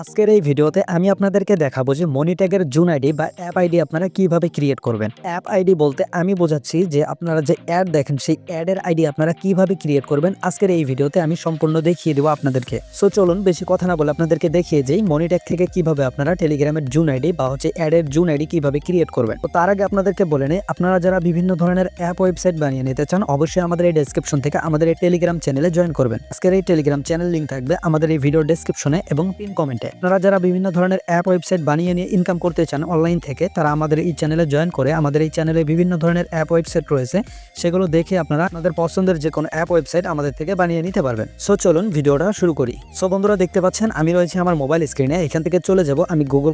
আজকের এই ভিডিওতে আমি আপনাদেরকে দেখাবো যে মনিট্যাগের জুন আইডি বা অ্যাপ আইডি আপনারা কিভাবে ক্রিয়েট করবেন। অ্যাপ আইডি বলতে আমি বোঝাচ্ছি যে আপনারা যে অ্যাড দেখেন সেই অ্যাডের আইডি আপনারা কিভাবে ক্রিয়েট করবেন আজকের এই ভিডিওতে আমি সম্পূর্ণ দেখিয়ে দেবো আপনাদেরকে। সো চলুন বেশি কথা না বলে আপনাদেরকে দেখিয়ে যাই মনিট্যাগ থেকে কিভাবে আপনারা টেলিগ্রামের জুন আইডি বা অ্যাডের জুন আইডি কিভাবে ক্রিয়েট করবেন। তো তার আগে আপনাদেরকে বলে নেই, আপনারা যারা বিভিন্ন ধরনের অ্যাপ ওয়েবসাইট বানিয়ে নিতে চান অবশ্যই আমাদের এই ডেসক্রিপশন থেকে আমাদের এই টেলিগ্রাম চ্যানেলে জয়েন করবেন। আজকের এই টেলিগ্রাম চ্যানেল লিঙ্ক থাকবে আমাদের এই ভিডিও ডেসক্রিপশনে এবং পিন কমেন্টে। আপনারা যারা বিভিন্ন ধরনের অ্যাপ ওয়েবসাইট বানিয়ে নিয়ে ইনকাম করতে চান অনলাইন থেকে, তারা আমাদের এই চ্যানেলে জয়েন করে আমাদের এই চ্যানেলে বিভিন্ন ধরনের অ্যাপ ওয়েবসাইট রয়েছে, সেগুলো দেখে আপনারা আপনাদের পছন্দের যে কোনো অ্যাপ ওয়েবসাইট আমাদের থেকে বানিয়ে নিতে পারবেন। সো চলুন ভিডিওটা শুরু করি। সো বন্ধুরা দেখতে পাচ্ছেন আমি রয়েছি আমার মোবাইল স্ক্রিনে। এখান থেকে চলে যাব আমি গুগল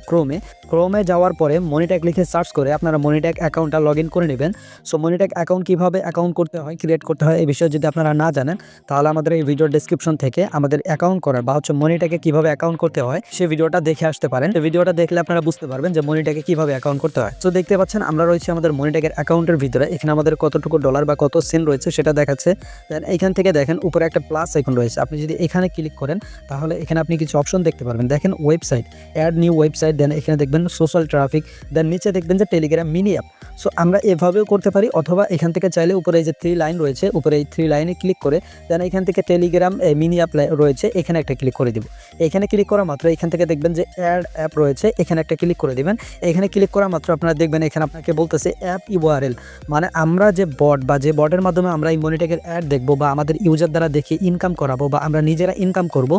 ক্রোমে যাওয়ার পরে মনিট্যাগ লিখে সার্চ করে আপনারা মনিট্যাগ অ্যাকাউন্টটা লগ ইন করে নেবেন। সো মনিট্যাগ অ্যাকাউন্ট কিভাবে অ্যাকাউন্ট করতে হয়, ক্রিয়েট করতে হয় এই বিষয়ে যদি আপনারা না জানেন, তাহলে আমাদের এই ভিডিও ডেসক্রিপশন থেকে আমাদের অ্যাকাউন্ট করার বা মনিট্যাগে কিভাবে অ্যাকাউন্ট করতে হয় সেই ভিডিওটা দেখে আসতে পারেন। এই ভিডিওটা দেখলে আপনারা বুঝতে পারবেন যে মনিট্যাগে কিভাবে অ্যাকাউন্ট করতে হয়। তো দেখতে পাচ্ছেন আমরা রয়েছে আমাদের মনিট্যাগের অ্যাকাউন্টের ভিতরে। এখানে আমাদের কতটুকু ডলার বা কত সেন্ট রয়েছে সেটা দেখাচ্ছে। দেন এখান থেকে দেখেন উপরে একটা প্লাস আইকন রয়েছে, আপনি যদি এখানে ক্লিক করেন তাহলে এখানে আপনি কিছু অপশন দেখতে পারবেন। দেখেন ওয়েবসাইট, অ্যাড নিউ ওয়েবসাইট, দেন এখানে দেখবেন সোশ্যাল ট্রাফিক, দেন নিচে দেখবেন যে টেলিগ্রাম মিনি অ্যাপ। সো আমরা এভাবেও করতে পারি, অথবা এখান থেকে চাইলে উপরে এই যে 3 লাইন রয়েছে, উপরে এই 3 লাইনে ক্লিক করে দেন এখান থেকে টেলিগ্রাম মিনি অ্যাপ রয়েছে, এখানে একটা ক্লিক করে দিব। এখানে ক্লিক করা মাত্র এখান থেকে দেখবেন যে অ্যাড অ্যাপ রয়েছে, এখানে একটা ক্লিক করে দিবেন। এখানে ক্লিক করা মাত্র আপনারা দেখবেন এখানে আপনাকে বলতেছে অ্যাপ ইউআরএল, মানে আমরা যে বট বা যে বটের মাধ্যমে আমরা এই মনিট্যাগের অ্যাড দেখবো বা আমাদের ইউজার দ্বারা দেখে ইনকাম করাবো বা আমরা নিজেরা ইনকাম করব,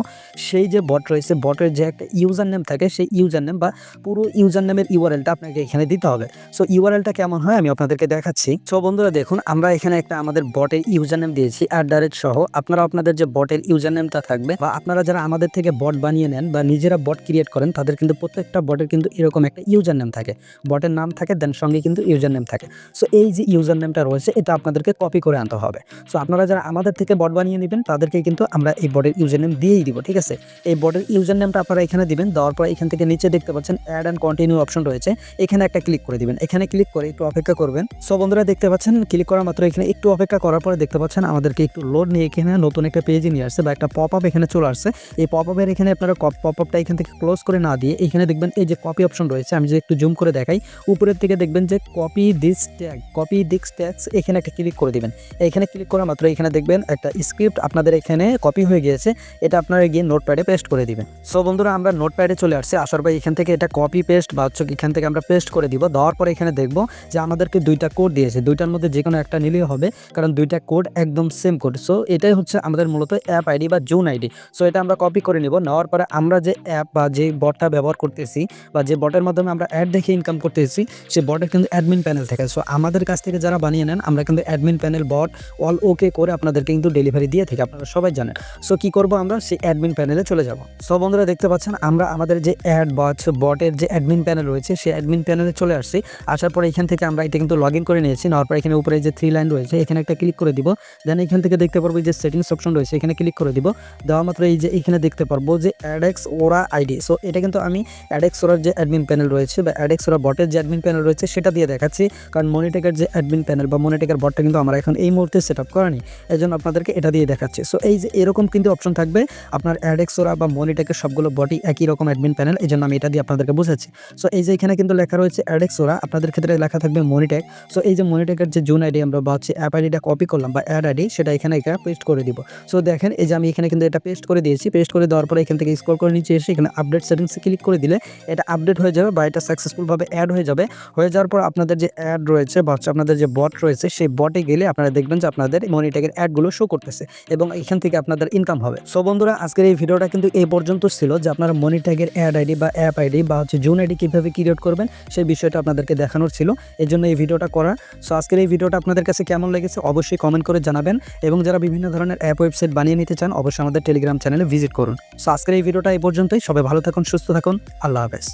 সেই যে বট রয়েছে বটের যে একটা ইউজার নেম থাকে সেই ইউজার নেম বা পুরো ইউজার নেমের ইউআরএলটা আপনাকে এখানে দিতে হবে। সো ইউআরএলটা কেমন হয় আমি আপনাদেরকে দেখাচ্ছি। সো বন্ধুরা দেখুন আমরা এখানে একটা আমাদের বটের ইউজার নেম দিয়েছি @সহ। আপনারা আপনাদের যে বটের ইউজার নেমটা থাকবে বা আপনারা যারা আমাদের থেকে বট বানিয়ে নেন বা নিজেরা বট ক্রিয়েট করেন তাদের কিন্তু প্রত্যেকটা বটের কিন্তু এরকম একটা ইউজার নেম থাকে, বটের নাম থাকে, দেন সঙ্গে কিন্তু ইউজার নেম থাকে। সো এই যে ইউজার নেমটা রয়েছে এটা আপনাদেরকে কপি করে আনতে হবে। সো আপনারা যারা আমাদের থেকে বট বানিয়ে নেবেন তাদেরকে কিন্তু আমরা এই বটের ইউজার নেম দিয়েই দিব, ঠিক আছে। এই বটের ইউজার নেমটা আপনারা এখানে দিবেন। দেওয়ার পর এখান থেকে নিচে দেখতে পাচ্ছেন অ্যাড অ্যান্ড কন্টিনিউ অপশন রয়েছে, এখানে একটা ক্লিক করে দিবেন। এখানে ক্লিক করে একটু অপেক্ষা করবেন। সো বন্ধুরা দেখতে পাচ্ছেন ক্লিক করা মাত্র এখানে একটু অপেক্ষা করার পরে দেখতে পাচ্ছেন আমাদেরকে একটু লোড নিয়ে এখানে নতুন একটা পেজে নিয়ে আসছে বা একটা পপ আপ এখানে চলে আসছে। এই পপ আপের এখানে আপনারা পপ আপটা এখান থেকে ক্লোজ করে না দিয়ে এখানে দেখবেন এই যে কপি অপশন রয়েছে, আমি যদি একটু জুম করে দেখাই উপরের দিকে দেখবেন যে কপি দিস ট্যাগস, এখানে একটা ক্লিক করে দিবেন। এখানে ক্লিক করা মাত্র এখানে দেখবেন একটা স্ক্রিপ্ট আপনাদের এখানে কপি হয়ে গিয়েছে, এটা আপনারা গিয়ে নোটপ্যাডে পেস্ট করে দিবেন। সো বন্ধুরা আমরা নোটপ্যাডে চলে আসছে, আসার পর এখান থেকে এটা কপি পেস্ট বা এখান থেকে আমরা পেস্ট করে দিব। দেওয়ার পরে এখানে দেখবো যে আমাদেরকে দুইটা কোড দিয়েছে, দুইটার মধ্যে যে কোনো একটা নিলেই হবে কারণ দুইটা কোড একদম সেম কোড। সো এটাই হচ্ছে আমাদের মূলত অ্যাপ আইডি বা জুন আইডি। সো এটা আমরা কপি করে নিব। নেওয়ার পরে আমরা যে অ্যাপ বা যে বটটা ব্যবহার করতেছি বা যে বটের মাধ্যমে আমরা অ্যাড দেখে ইনকাম করতেছি সেই বটের কিন্তু অ্যাডমিন প্যানেল থাকে। সো আমাদের কাছ থেকে যারা বানিয়ে নেন আমরা কিন্তু অ্যাডমিন প্যানেল বট অল ওকে করে আপনাদেরকে কিন্তু ডেলিভারি দিয়ে থাকি, আপনারা সবাই জানেন। সো কি করব আমরা সেই অ্যাডমিন প্যানেলে চলে যাব। সো বন্ধুরা দেখতে পাচ্ছেন আমরা আমাদের যে অ্যাড বটের যে অ্যাডমিন প্যানেল রয়েছে সেই অ্যাডমিন প্যানেলে চলে আসছি। আসার পরে এখান থেকে আমরা এটা কিন্তু লগ ইন করে নিয়েছি। নেওয়ার পর এখানে উপরে যে 3 লাইন রয়েছে এখানে একটা ক্লিক করে দিব। দেন এখান থেকে দেখতে পারবো যে সেটিংস অপশন রয়েছে, এখানে ক্লিক করে দিব। দেওয়া মাত্র এই যে এখানে দেখতে পারবো যে অ্যাডেক্স ওরা আইডি। সো এটা কিন্তু আমি অ্যাডেক্স ওরার যে অ্যাডমিন প্যানেল রয়েছে বা অ্যাডেক্স ওরা বটের যে অ্যাডমিন প্যানেল রয়েছে সেটা দিয়ে দেখাচ্ছি, কারণ মনিট্যাগের যে অ্যাডমিন প্যানেল বা মনিট্যাগের বটটা কিন্তু আমরা এখন এই মুহূর্তে সেট আপ করিনি, এই জন্য আপনাদেরকে এটা দিয়ে দেখাচ্ছি। সো এই যে এরকম কিন্তু অপশন থাকবে আপনার অ্যাডেক্স ওরা বা মনিট্যাগের সবগুলো বটই একই রকম অ্যাডমিন প্যানেল, এই জন্য আমি এটা দিয়ে আপনাদেরকে বুঝাচ্ছি। সো এই যে এখানে কিন্তু লেখা রয়েছে অ্যাডেক্স ওরা, আপনাদের ক্ষেত্রে লেখা থাকবে মনিট্যাগ। সো এই যে মনিট্যাগের যে জুন আইডি আমরা বা অ্যাপ আইডিটা কপি করলাম বা অ্যাড আইডি সেটা এখানে পেস্ট করে দিব। সো দেখেন এই যে আমি এখানে কিন্তু এটা পেস্ট করে দিয়েছি। পেস্ট করে দেওয়ার পরে এখান থেকে স্ক্রল করে নিচে এসে এখানে আপডেট সেটিংসে ক্লিক করে দিলে এটা আপডেট হয়ে যাবে বা এটা সাকসেসফুলভাবে অ্যাড হয়ে যাবে। হয়ে যাওয়ার পর আপনাদের যে অ্যাড রয়েছে বা আপনাদের যে বট রয়েছে সেই বটে গেলে আপনারা দেখবেন যে আপনাদের মনিট্যাগের অ্যাডগুলো শো করতেছে এবং এখান থেকে আপনাদের ইনকাম হবে। সো বন্ধুরা আজকের এই ভিডিওটা কিন্তু এই পর্যন্ত ছিল যে আপনারা মনিট্যাগের অ্যাড আইডি বা অ্যাপ আইডি বা জুন আইডি কীভাবে ক্রিয়েট করবেন সেই বিষয়টা আপনাদেরকে দেখানোর ছিল, এই জন্য এই ভিডিওটা করা। সো আজকের এই ভিডিওটা আপনাদের কাছে কেমন লেগেছে অবশ্যই কমেন্ট করে জানাবেন এবং যারা বিভিন্ন ধরনের অ্যাপ ওয়েবসাইট বানিয়ে নিতে চান অবশ্যই আমাদের টেলিগ্রাম চ্যানেলে ভিজিট করুন। সো আজকের এই ভিডিওটা এই পর্যন্তই। সবাই ভালো থাকুন, সুস্থ থাকুন, আল্লাহ হাফেজ।